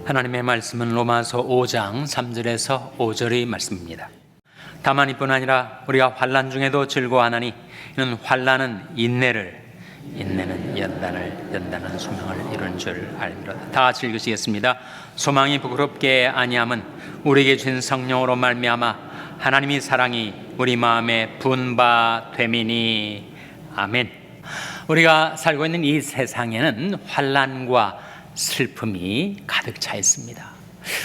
하나님의 말씀은 로마서 5장 3절에서 5절의 말씀입니다. 다만 이뿐 아니라 우리가 환난 중에도 즐거워하나니 이는 환난은 인내를, 인내는 연단을, 연단은 소망을 이룬 줄 알미로다. 다 같이 읽으시겠습니다. 소망이 부끄럽게 아니함은 우리에게 주신 성령으로 말미암아 하나님의 사랑이 우리 마음에 부은 바 됨이니. 아멘. 우리가 살고 있는 이 세상에는 환난과 슬픔이 가득 차 있습니다.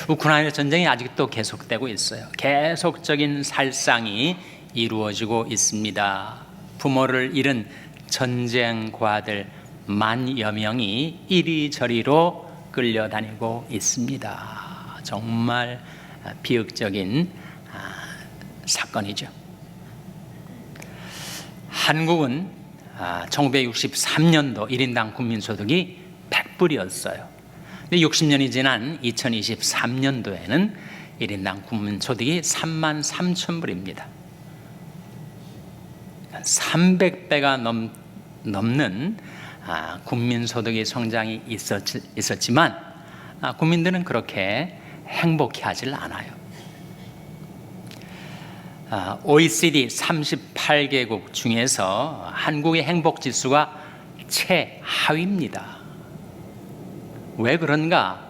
우크라이나 전쟁이 아직도 계속되고 있어요. 계속적인 살상이 이루어지고 있습니다. 부모를 잃은 전쟁과들 만여 명이 이리저리로 끌려다니고 있습니다. 정말 비극적인 사건이죠. 한국은 1963년도 1인당 국민소득이 100불이었어요. 근데 60년이 지난 2023년도에는 1인당 국민소득이 33,000불입니다. 300배가 넘는 국민소득의 성장이 있었지만 국민들은 그렇게 행복해하지 않아요. OECD 38개국 중에서 한국의 행복지수가 최하위입니다. 왜 그런가?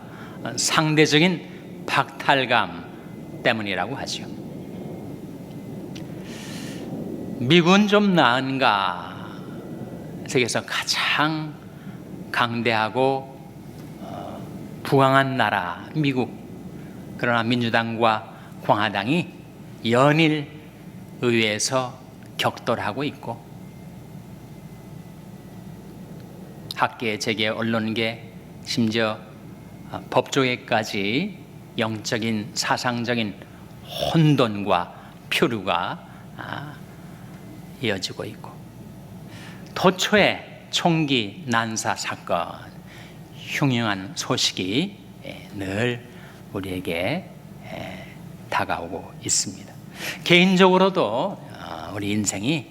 상대적인 박탈감 때문이라고 하죠. 미국은 좀 나은가? 세계에서 가장 강대하고 부강한 나라 미국. 그러나 민주당과 공화당이 연일 의회에서 격돌하고 있고 학계, 재계, 언론계, 심지어 법조계까지 영적인 사상적인 혼돈과 표류가 이어지고 있고 도초에 총기 난사 사건, 흉흉한 소식이 늘 우리에게 다가오고 있습니다. 개인적으로도 우리 인생이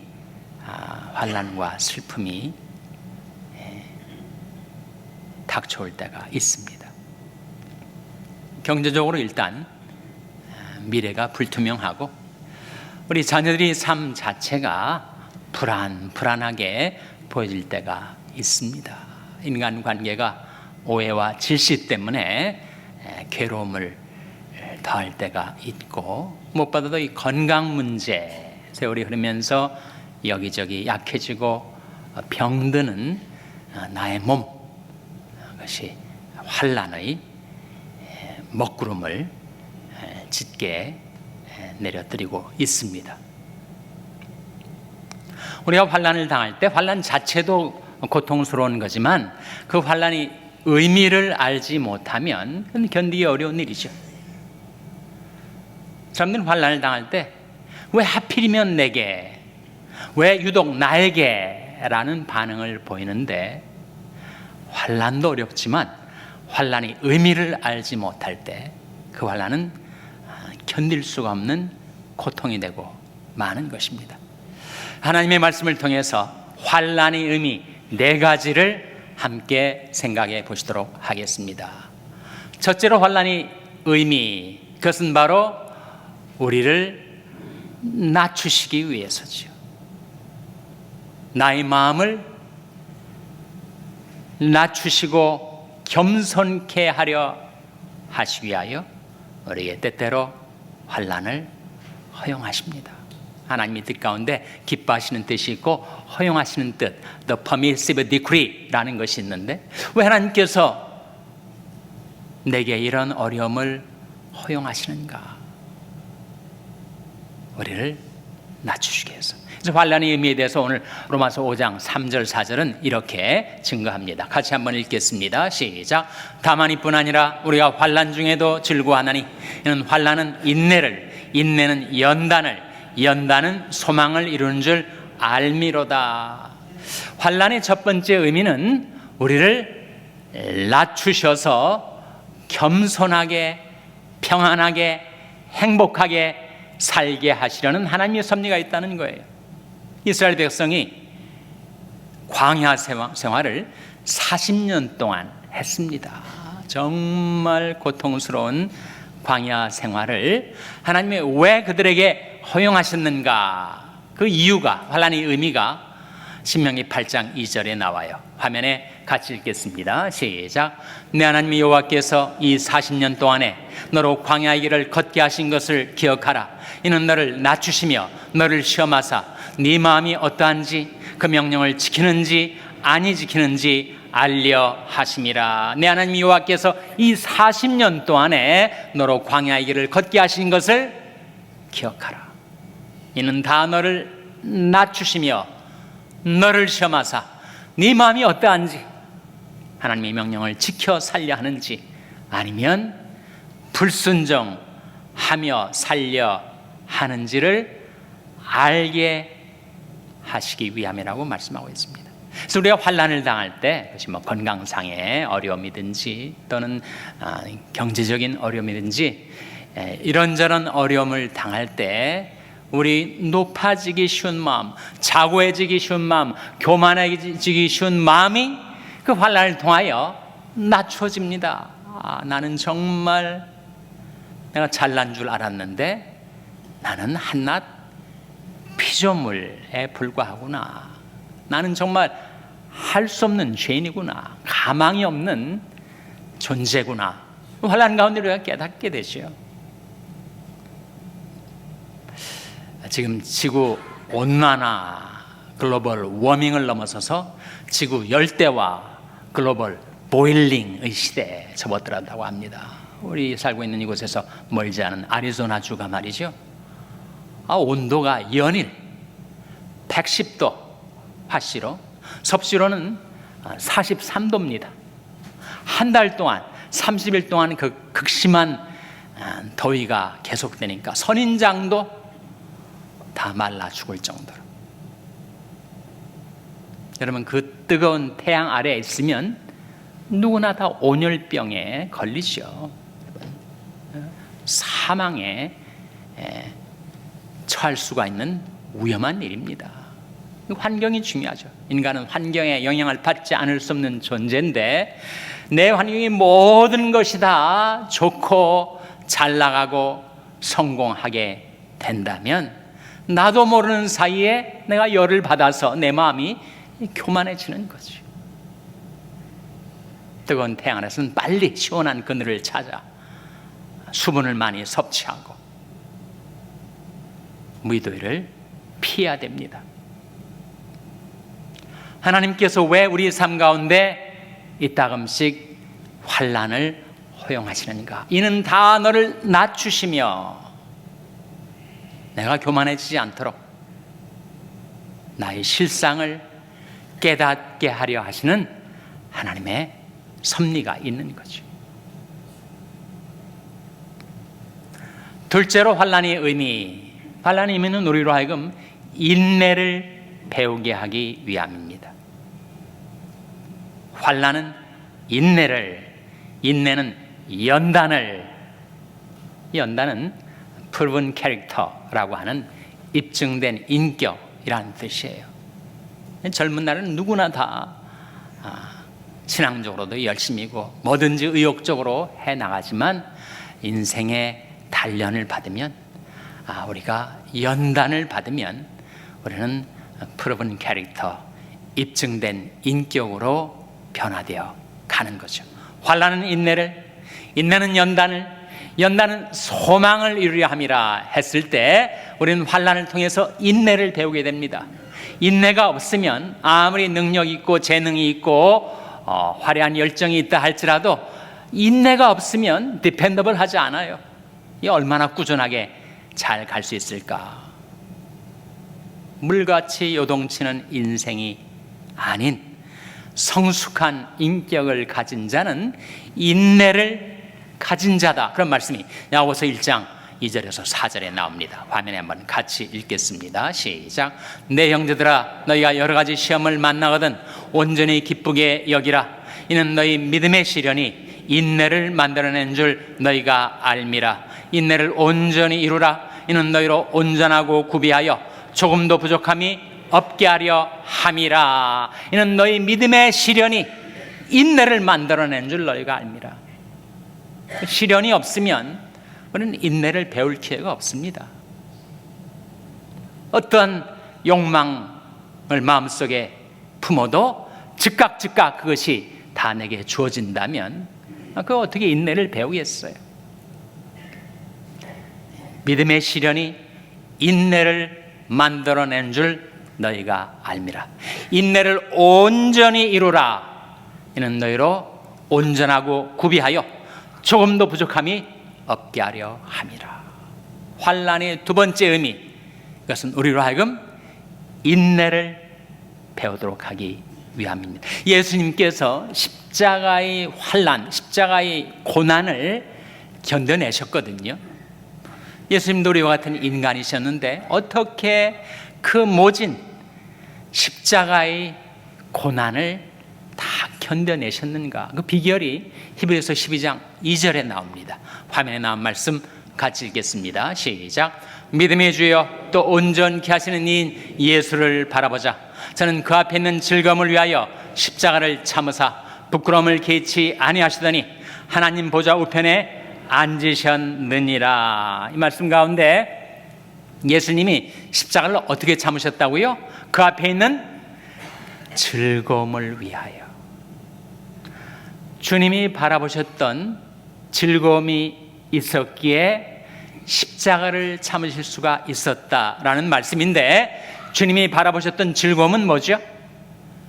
환난과 슬픔이 닥쳐올 때가 있습니다. 경제적으로 일단 미래가 불투명하고 우리 자녀들이 삶 자체가 불안하게 보여질 때가 있습니다. 인간관계가 오해와 질시 때문에 괴로움을 더할 때가 있고 무엇보다도 이 건강 문제, 세월이 흐르면서 여기저기 약해지고 병드는 나의 몸, 그것이 환난의 먹구름을 짙게 내려뜨리고 있습니다. 우리가 환난을 당할 때 환난 자체도 고통스러운 거지만 그 환난이 의미를 알지 못하면 견디기 어려운 일이죠. 사람들은 환난을 당할 때 왜 하필이면 내게, 왜 유독 나에게 라는 반응을 보이는데 환난도 어렵지만 환난이 의미를 알지 못할 때 그 환난은 견딜 수가 없는 고통이 되고 마는 것입니다. 하나님의 말씀을 통해서 환난의 의미 4가지를 함께 생각해 보시도록 하겠습니다. 첫째로 환난의 의미, 그것은 바로 우리를 낮추시기 위해서죠. 나의 마음을 낮추시고 겸손케 하려 하시기 위하여 우리에게 때때로 환난을 허용하십니다. 하나님의 뜻 가운데 기뻐하시는 뜻이 있고 허용하시는 뜻, the permissive decree라는 것이 있는데 왜 하나님께서 내게 이런 어려움을 허용하시는가? 우리를 낮추시기 위해서. 그래서 환난의 의미에 대해서 오늘 로마서 5장 3절 4절은 이렇게 증거합니다. 같이 한번 읽겠습니다. 시작. 다만 이뿐 아니라 우리가 환난 중에도 즐거워하나니 이는 환난은 인내를, 인내는 연단을, 연단은 소망을 이루는 줄 알미로다. 환난의 첫 번째 의미는 우리를 낮추셔서 겸손하게, 평안하게, 행복하게 살게 하시려는 하나님의 섭리가 있다는 거예요. 이스라엘 백성이 광야 생활을 40년 동안 했습니다. 정말 고통스러운 광야 생활을 하나님이 왜 그들에게 허용하셨는가? 그 이유가, 환난의 의미가 신명기 8장 2절에 나와요. 화면에 같이 읽겠습니다. 시작. 내 하나님 여호와께서 이 40년 동안에 너로 광야의 길을 걷게 하신 것을 기억하라. 이는 너를 낮추시며 너를 시험하사 네 마음이 어떠한지 그 명령을 지키는지 아니 지키는지 알려 하심이라. 내 하나님 여호와께서 이 40년 동안에 너로 광야의 길을 걷게 하신 것을 기억하라. 이는 다 너를 낮추시며 너를 시험하사 네 마음이 어떠한지 하나님의 명령을 지켜 살려 하는지 아니면 불순종하며 살려 하는지를 알게 하시기 위함이라고 말씀하고 있습니다. 그래서 우리가 환난을 당할 때 그것이 뭐 건강상의 어려움이든지 또는 경제적인 어려움이든지 이런저런 어려움을 당할 때 우리 높아지기 쉬운 마음, 자고해지기 쉬운 마음, 교만해지기 쉬운 마음이 그 환난을 통하여 낮춰집니다. 나는 정말 내가 잘난 줄 알았는데 나는 한낱 피조물에 불과하구나. 나는 정말 할 수 없는 죄인이구나. 가망이 없는 존재구나. 환난 가운데 우리가 깨닫게 되죠. 지금 지구 온난화, 글로벌 워밍을 넘어서서 지구 열대와 글로벌 보일링의 시대에 접어들었다고 합니다. 우리 살고 있는 이곳에서 멀지 않은 애리조나주가 말이죠. 온도가 연일 110도 화씨로, 섭씨로는 43도입니다. 한 달 동안 30일 동안 그 극심한 더위가 계속되니까 선인장도 다 말라 죽을 정도로. 여러분, 그 뜨거운 태양 아래에 있으면 누구나 다 온열병에 걸리죠. 사망에 처할 수가 있는 위험한 일입니다. 환경이 중요하죠. 인간은 환경에 영향을 받지 않을 수 없는 존재인데 내 환경이 모든 것이 다 좋고 잘 나가고 성공하게 된다면 나도 모르는 사이에 내가 열을 받아서 내 마음이 교만해지는 거죠. 뜨거운 태양 아래서는 빨리 시원한 그늘을 찾아 수분을 많이 섭취하고 무더위를 피해야 됩니다. 하나님께서 왜 우리 삶 가운데 이따금씩 환난을 허용하시는가? 이는 다 너를 낮추시며 내가 교만해지지 않도록 나의 실상을 깨닫게 하려 하시는 하나님의 섭리가 있는 거죠. 둘째로 환난의 의미. 환난의 의미는 우리로 하여금 인내를 배우게 하기 위함입니다. 환난은 인내는 연단은 proven character라고 하는 입증된 인격이라는 뜻이에요. 젊은 날은 누구나 다 신앙적으로도 열심이고 뭐든지 의욕적으로 해나가지만 인생의 단련을 받으면 우리가 연단을 받으면 우리는 proven character, 입증된 인격으로 변화되어 가는 거죠. 환난은 인내는 연단은 소망을 이루려 함이라 했을 때 우리는 환난을 통해서 인내를 배우게 됩니다. 인내가 없으면 아무리 능력 있고 재능이 있고 화려한 열정이 있다 할지라도 인내가 없으면 dependable 하지 않아요. 이 얼마나 꾸준하게 잘 갈 수 있을까? 물같이 요동치는 인생이 아닌 성숙한 인격을 가진 자는 인내를 가진 자다. 그런 말씀이 야고보서 1장 2절에서 4절에 나옵니다. 화면에 한번 같이 읽겠습니다. 시작. 내 형제들아, 너희가 여러 가지 시험을 만나거든 온전히 기쁘게 여기라. 이는 너희 믿음의 시련이 인내를 만들어낸 줄 너희가 알미라. 인내를 온전히 이루라. 이는 너희로 온전하고 구비하여 조금도 부족함이 없게 하려 함이라. 이는 너희 믿음의 시련이 인내를 만들어낸 줄 너희가 알미라. 시련이 없으면 우리는 인내를 배울 기회가 없습니다. 어떤 욕망을 마음속에 품어도 즉각 그것이 다 내게 주어진다면 그 어떻게 인내를 배우겠어요? 믿음의 시련이 인내를 만들어낸 줄 너희가 알미라. 인내를 온전히 이루라. 이는 너희로 온전하고 구비하여 조금도 부족함이 없게 하려 함이라. 환난의 두 번째 의미, 이것은 우리로 하여금 인내를 배우도록 하기 위함입니다. 예수님께서 십자가의 환난, 십자가의 고난을 견뎌내셨거든요. 예수님도 우리와 같은 인간이셨는데 어떻게 그 모진 십자가의 고난을 다 견뎌내셨는가? 그 비결이 히브리서 12장 2절에 나옵니다. 화면에 나온 말씀 같이 읽겠습니다. 시작. 믿음의 주여 또 온전케 하시는 이인 예수를 바라보자. 저는 그 앞에 있는 즐거움을 위하여 십자가를 참으사 부끄러움을 개치 아니하시더니 하나님 보좌 우편에 앉으셨느니라. 이 말씀 가운데 예수님이 십자가를 어떻게 참으셨다고요? 그 앞에 있는 즐거움을 위하여. 주님이 바라보셨던 즐거움이 있었기에 십자가를 참으실 수가 있었다라는 말씀인데, 주님이 바라보셨던 즐거움은 뭐죠?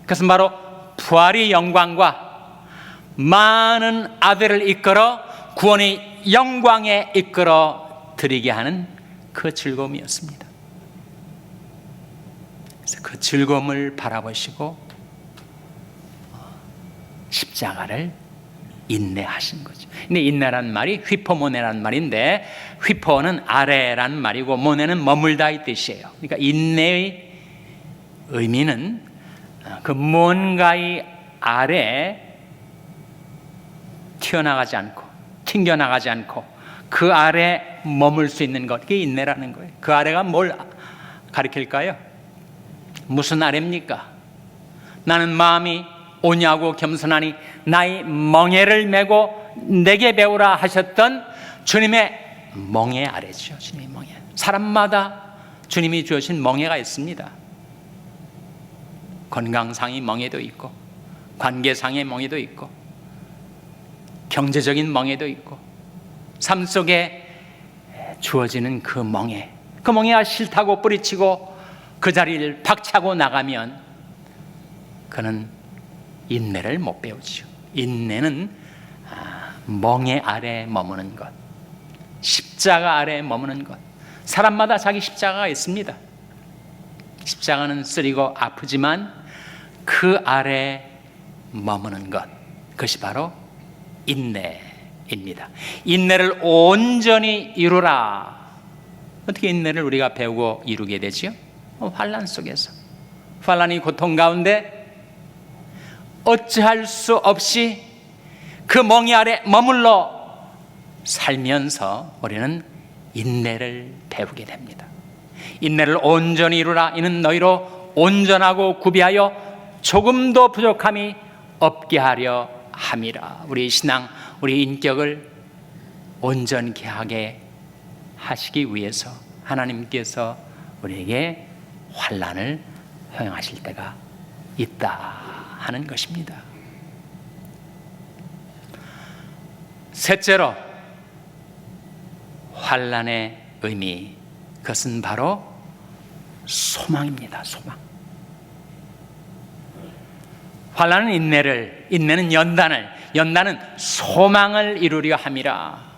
그것은 바로 부활의 영광과 많은 아들을 이끌어 구원의 영광에 이끌어 드리게 하는 그 즐거움이었습니다. 그래서 그 즐거움을 바라보시고 십자가를 인내하신 거죠. 근데 인내란 말이 휘포모네라는 말인데, 휘포는 아래라는 말이고 모네는 머물다 이 뜻이에요. 그러니까 인내의 의미는 그 뭔가의 아래 튀어나가지 않고 튕겨나가지 않고 그 아래 머물 수 있는 것, 그게 인내라는 거예요. 그 아래가 뭘 가리킬까요? 무슨 아래입니까? 나는 마음이 오냐고 겸손하니 나의 멍에를 메고 내게 배우라 하셨던 주님의 멍에 아래죠. 주님의 멍에. 사람마다 주님이 주신 멍에가 있습니다. 건강상의 멍에도 있고, 관계상의 멍에도 있고, 경제적인 멍에도 있고, 삶 속에 주어지는 그 멍에, 그 멍에가 싫다고 뿌리치고 그 자리를 박차고 나가면 그는 인내를 못 배우죠. 인내는 멍에 아래 머무는 것, 십자가 아래 머무는 것. 사람마다 자기 십자가가 있습니다. 십자가는 쓰리고 아프지만 그 아래 머무는 것, 그것이 바로 인내입니다. 인내를 온전히 이루라. 어떻게 인내를 우리가 배우고 이루게 되지요? 환난 속에서, 환난이 고통 가운데 어찌할 수 없이 그 멍에 아래 머물러 살면서 우리는 인내를 배우게 됩니다. 인내를 온전히 이루라. 이는 너희로 온전하고 구비하여 조금도 부족함이 없게 하려 함이라. 우리 신앙, 우리 인격을 온전케 하게 하시기 위해서 하나님께서 우리에게 환난을 허용하실 때가 있다 하는 것입니다. 셋째로, 환난의 의미, 그것은 바로 소망입니다. 소망. 환난은 인내는 연단은 소망을 이루려 함이라.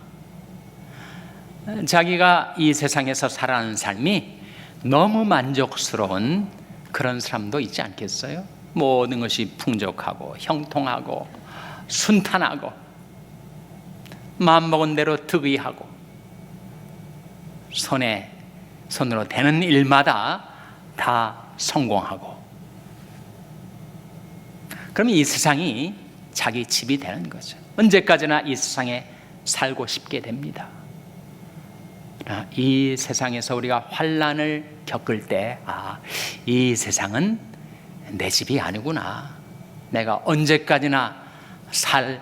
자기가 이 세상에서 살아가는 삶이 너무 만족스러운 그런 사람도 있지 않겠어요? 모든 것이 풍족하고 형통하고 순탄하고 마음먹은 대로 득의하고 손으로 되는 일마다 다 성공하고, 그러면 이 세상이 자기 집이 되는 거죠. 언제까지나 이 세상에 살고 싶게 됩니다. 이 세상에서 우리가 환난을 겪을 때, 이 세상은 내 집이 아니구나, 내가 언제까지나 살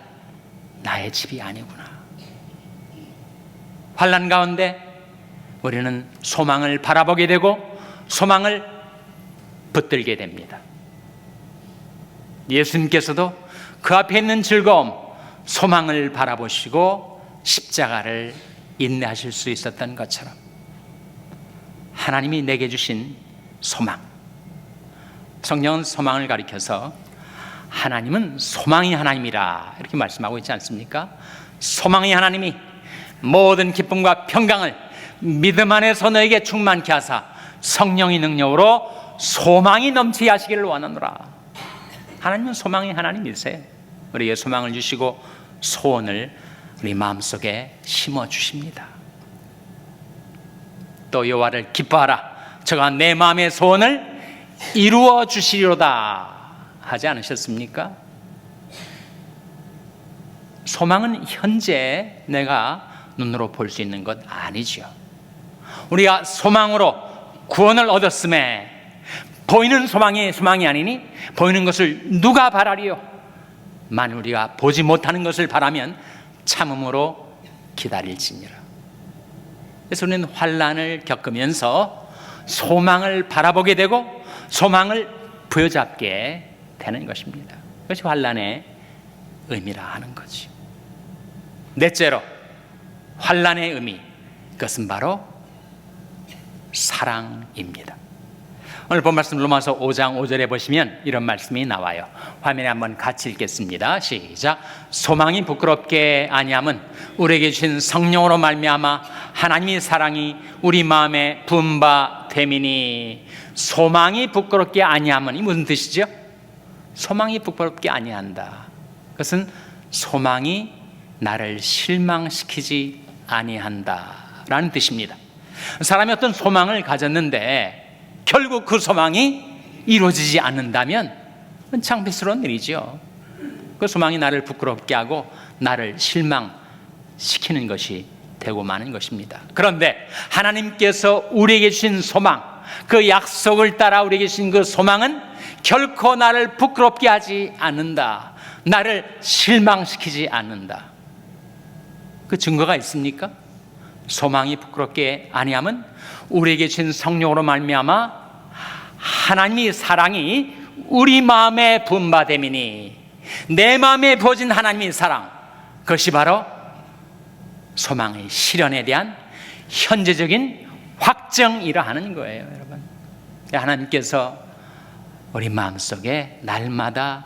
나의 집이 아니구나, 환난 가운데 우리는 소망을 바라보게 되고 소망을 붙들게 됩니다. 예수님께서도 그 앞에 있는 즐거움, 소망을 바라보시고 십자가를 인내하실 수 있었던 것처럼 하나님이 내게 주신 소망, 성경은 소망을 가리켜서 하나님은 소망이 하나님이라 이렇게 말씀하고 있지 않습니까? 소망이 하나님이 모든 기쁨과 평강을 믿음 안에서 너에게 충만케 하사 성령의 능력으로 소망이 넘치게 하시기를 원하노라. 하나님은 소망이 하나님이세요. 우리에게 소망을 주시고 소원을 우리 마음속에 심어주십니다. 또 여호와를 기뻐하라, 저가 내 마음의 소원을 이루어 주시리로다 하지 않으셨습니까? 소망은 현재 내가 눈으로 볼 수 있는 것 아니죠. 우리가 소망으로 구원을 얻었음에 보이는 소망이 소망이 아니니 보이는 것을 누가 바라리요? 만일 우리가 보지 못하는 것을 바라면 참음으로 기다릴지니라. 그래서 우리는 환난을 겪으면서 소망을 바라보게 되고 소망을 부여잡게 되는 것입니다. 그것이 환난의 의미라 하는 거지. 넷째로 환난의 의미, 그것은 바로 사랑입니다. 오늘 본 말씀 로마서 5장 5절에 보시면 이런 말씀이 나와요. 화면에 한번 같이 읽겠습니다. 시작. 소망이 부끄럽게 아니함은 우리에게 주신 성령으로 말미암아 하나님의 사랑이 우리 마음에 부은 바 됨이니. 소망이 부끄럽게 아니함은 이 무슨 뜻이죠? 소망이 부끄럽게 아니한다. 그것은 소망이 나를 실망시키지 아니한다라는 뜻입니다. 사람이 어떤 소망을 가졌는데 결국 그 소망이 이루어지지 않는다면 창피스러운 일이죠. 그 소망이 나를 부끄럽게 하고 나를 실망시키는 것이 되고 마는 것입니다. 그런데 하나님께서 우리에게 주신 소망, 그 약속을 따라 우리에게 주신 그 소망은 결코 나를 부끄럽게 하지 않는다. 나를 실망시키지 않는다. 그 증거가 있습니까? 소망이 부끄럽게 아니함은 우리에게 주신 성령으로 말미암아 하나님의 사랑이 우리 마음에 부은 바 됨이니. 내 마음에 부어진 하나님의 사랑, 그것이 바로 소망의 실현에 대한 현재적인 확정이라 하는 거예요, 여러분. 하나님께서 우리 마음속에 날마다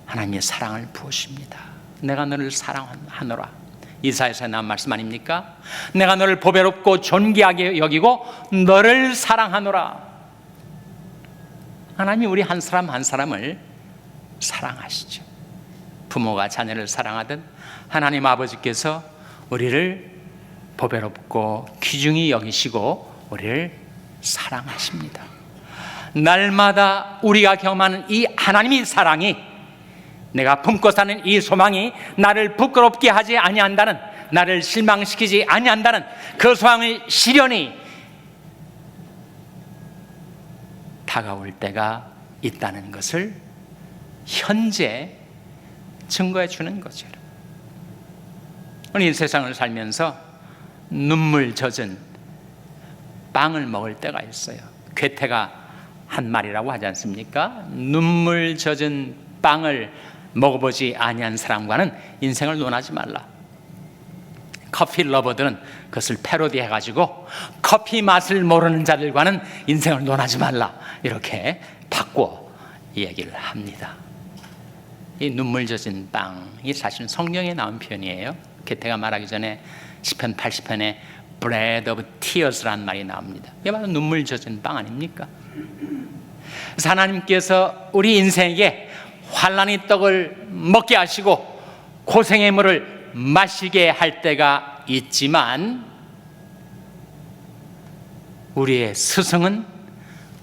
하나님의 사랑을 부으십니다. 내가 너를 사랑하노라. 이사야서에 나온 말씀 아닙니까? 내가 너를 보배롭고 존귀하게 여기고 너를 사랑하노라. 하나님이 우리 한 사람 한 사람을 사랑하시죠. 부모가 자녀를 사랑하듯 하나님 아버지께서 우리를 보배롭고 귀중히 여기시고 우리를 사랑하십니다. 날마다 우리가 경험하는 이 하나님의 사랑이, 내가 품고 사는 이 소망이 나를 부끄럽게 하지 아니한다는, 나를 실망시키지 아니한다는 그 소망의 실현이 다가올 때가 있다는 것을 현재 증거해 주는 거죠. 우리 세상을 살면서 눈물 젖은 빵을 먹을 때가 있어요. 괴테가 한 말이라고 하지 않습니까? 눈물 젖은 빵을 먹어보지 아니한 사람과는 인생을 논하지 말라. 커피 러버들은 그것을 패러디해가지고 커피 맛을 모르는 자들과는 인생을 논하지 말라, 이렇게 바꿔 얘기를 합니다. 이 눈물 젖은 빵이 사실은 성경에 나온 표현이에요. 괴테가 말하기 전에 시편 80편에 Bread of Tears라는 말이 나옵니다. 이게 바로 눈물 젖은 빵 아닙니까? 그래서 하나님께서 우리 인생에게 환난의 떡을 먹게 하시고 고생의 물을 마시게 할 때가 있지만, 우리의 스승은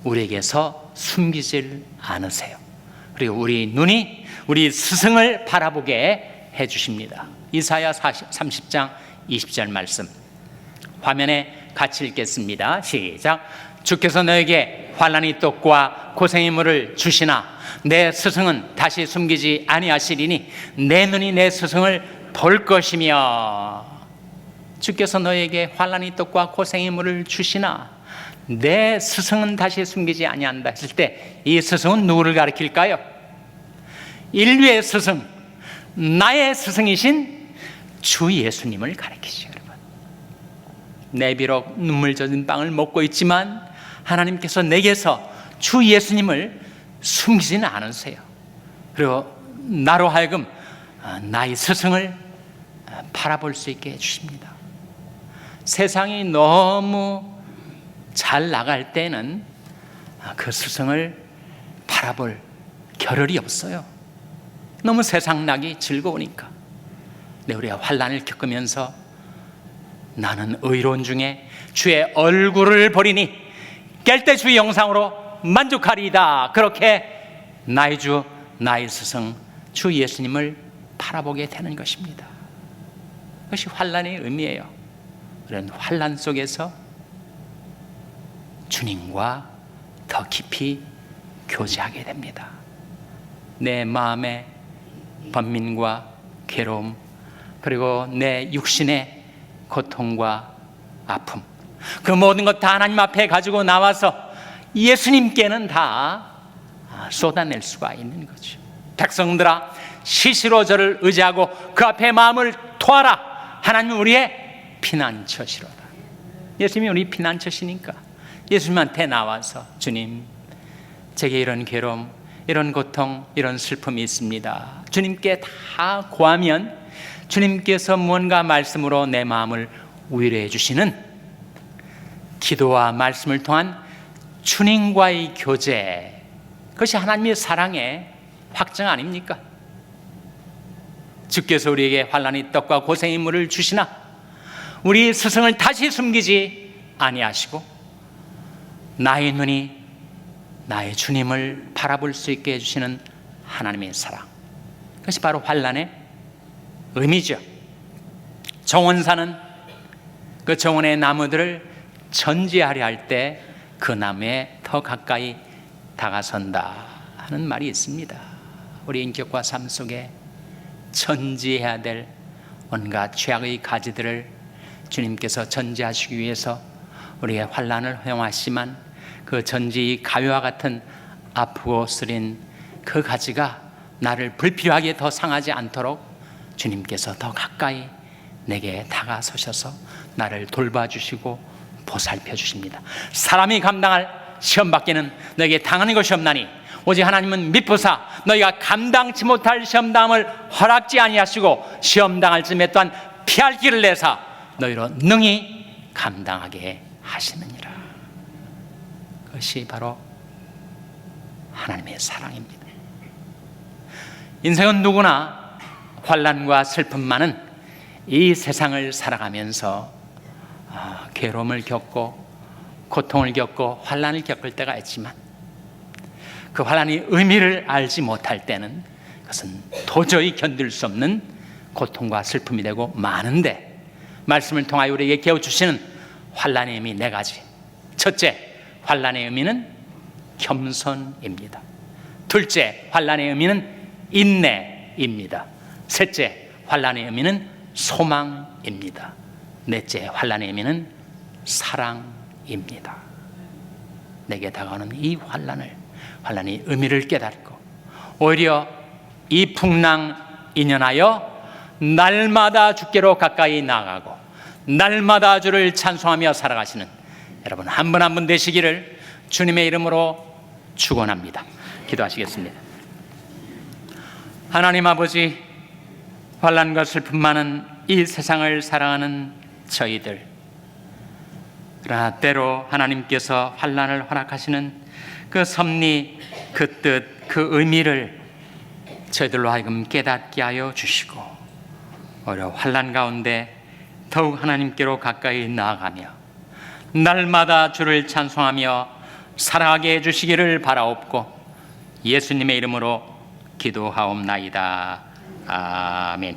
우리에게서 숨기질 않으세요. 그리고 우리 눈이 우리 스승을 바라보게 해주십니다. 이사야 30장 20절 말씀 화면에 같이 읽겠습니다. 시작. 주께서 너에게 환난의 떡과 고생의 물을 주시나 내 스승은 다시 숨기지 아니하시리니 내 눈이 내 스승을 볼 것이며. 주께서 너에게 환난의 떡과 고생의 물을 주시나 내 스승은 다시 숨기지 아니한다 했을 때 이 스승은 누구를 가리킬까요? 인류의 스승, 나의 스승이신 주 예수님을 가리키시죠. 여러분, 내 비록 눈물 젖은 빵을 먹고 있지만 하나님께서 내게서 주 예수님을 숨기지는 않으세요. 그리고 나로 하여금 나의 스승을 바라볼 수 있게 해주십니다. 세상이 너무 잘 나갈 때는 그 스승을 바라볼 겨를이 없어요. 너무 세상 낙이 즐거우니까. 근데 우리가 환난을 겪으면서 나는 의로운 중에 주의 얼굴을 보리니 깰 때 주의 영상으로 만족하리이다. 그렇게 나의 주, 나의 스승 주 예수님을 바라보게 되는 것입니다. 그것이 환난의 의미예요. 그런 환난 속에서 주님과 더 깊이 교제하게 됩니다. 내 마음의 번민과 괴로움, 그리고 내 육신의 고통과 아픔, 그 모든 것 다 하나님 앞에 가지고 나와서 예수님께는 다 쏟아낼 수가 있는 거죠. 백성들아, 시시로 저를 의지하고 그 앞에 마음을 토하라. 하나님은 우리의 피난처시로다. 예수님이 우리 피난처시니까 예수님한테 나와서 주님, 제게 이런 괴로움, 이런 고통, 이런 슬픔이 있습니다. 주님께 다 고하면 주님께서 무언가 말씀으로 내 마음을 위로해 주시는 기도와 말씀을 통한 주님과의 교제, 그것이 하나님의 사랑의 확증 아닙니까? 주께서 우리에게 환난의 떡과 고생의 물을 주시나 우리 스승을 다시 숨기지 아니하시고 나의 눈이 나의 주님을 바라볼 수 있게 해주시는 하나님의 사랑, 그것이 바로 환난의 의미죠. 정원사는 그 정원의 나무들을 전지하려 할 때 그 나무에 더 가까이 다가선다 하는 말이 있습니다. 우리 인격과 삶 속에 전지해야 될 온갖 죄악의 가지들을 주님께서 전지하시기 위해서 우리의 환난을 허용하시지만 그 전지 가위와 같은 아프고 쓰린 그 가지가 나를 불필요하게 더 상하지 않도록 주님께서 더 가까이 내게 다가서셔서 나를 돌봐주시고 보살펴 주십니다. 사람이 감당할 시험밖에는 너에게 당하는 것이 없나니 오직 하나님은 미쁘사 너희가 감당치 못할 시험당함을 허락지 아니하시고 시험당할 즈음에 또한 피할 길을 내사 너희로 능히 감당하게 하시느니라. 그것이 바로 하나님의 사랑입니다. 인생은 누구나 환난과 슬픔 많은 이 세상을 살아가면서 괴로움을 겪고 고통을 겪고 환난을 겪을 때가 있지만 그 환난의 의미를 알지 못할 때는 그것은 도저히 견딜 수 없는 고통과 슬픔이 되고 많은데, 말씀을 통하여 우리에게 깨워주시는 환난의 의미 네 가지. 첫째, 환난의 의미는 겸손입니다. 둘째, 환난의 의미는 인내입니다. 셋째, 환난의 의미는 소망입니다. 넷째, 환난의 의미는 사랑입니다. 내게 다가오는 이 환난의 의미를 깨닫고 오히려 이 풍랑 인연하여 날마다 주께로 가까이 나아가고 날마다 주를 찬송하며 살아가시는 여러분 한 분 한 분 되시기를 주님의 이름으로 축원합니다. 기도하시겠습니다. 하나님 아버지, 환난과 슬픔 많은 이 세상을 살아가는 저희들, 그러나 때로 하나님께서 환난을 허락하시는 그 섭리, 그 뜻, 그 의미를 저희들로 하여금 깨닫게 하여 주시고 오히려 환난 가운데 더욱 하나님께로 가까이 나아가며 날마다 주를 찬송하며 살아가게 해주시기를 바라옵고 예수님의 이름으로 기도하옵나이다. 아멘.